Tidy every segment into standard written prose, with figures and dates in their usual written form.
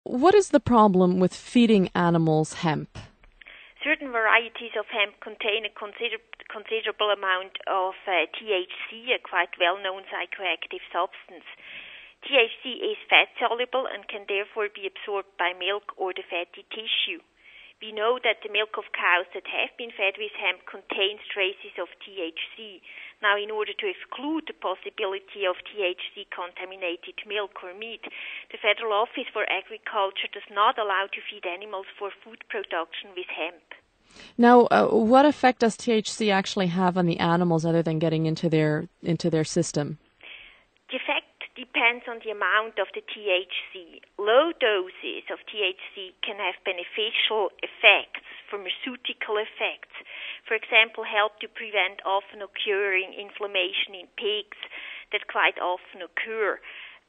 What is the problem with feeding animals hemp? Certain varieties of hemp contain a considerable amount of THC, a quite well-known psychoactive substance. THC is fat-soluble and can therefore be absorbed by milk or the fatty tissue. We know that the milk of cows that have been fed with hemp contains traces of THC. Now, in order to exclude the possibility of THC-contaminated milk or meat, the Federal Office for Agriculture does not allow to feed animals for food production with hemp. Now, what effect does THC actually have on the animals other than getting into their system? The effect depends on the amount of the THC. Low doses of THC can have beneficial effects, pharmaceutical effects. For example, help to prevent often occurring inflammation in pigs that quite often occur.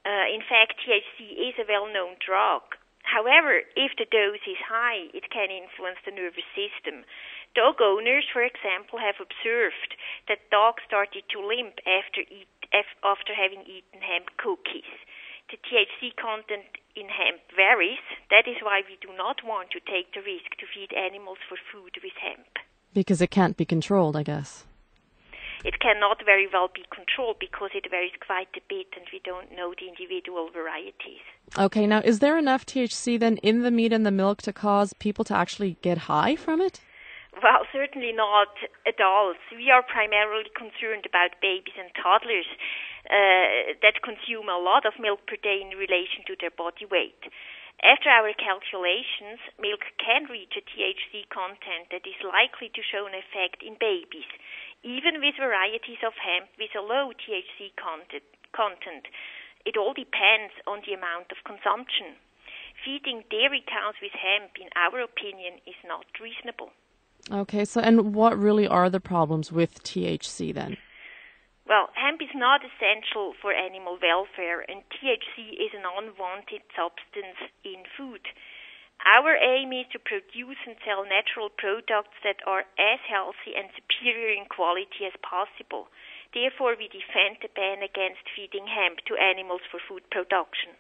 In fact, THC is a well-known drug. However, if the dose is high, it can influence the nervous system. Dog owners, for example, have observed that dogs started to limp after having eaten hemp cookies. The THC content in hemp varies. That is why we do not want to take the risk to feed animals for food with hemp. Because it can't be controlled, I guess. It cannot very well be controlled because it varies quite a bit and we don't know the individual varieties. Okay, now is there enough THC then in the meat and the milk to cause people to actually get high from it? Well, certainly not adults. We are primarily concerned about babies and toddlers that consume a lot of milk per day in relation to their body weight. After our calculations, milk can reach a THC content that is likely to show an effect in babies, even with varieties of hemp with a low THC content. It all depends on the amount of consumption. Feeding dairy cows with hemp, in our opinion, is not reasonable. Okay, and what really are the problems with THC then? Well, hemp is not essential for animal welfare, and THC is an unwanted substance in food. Our aim is to produce and sell natural products that are as healthy and superior in quality as possible. Therefore, we defend the ban against feeding hemp to animals for food production.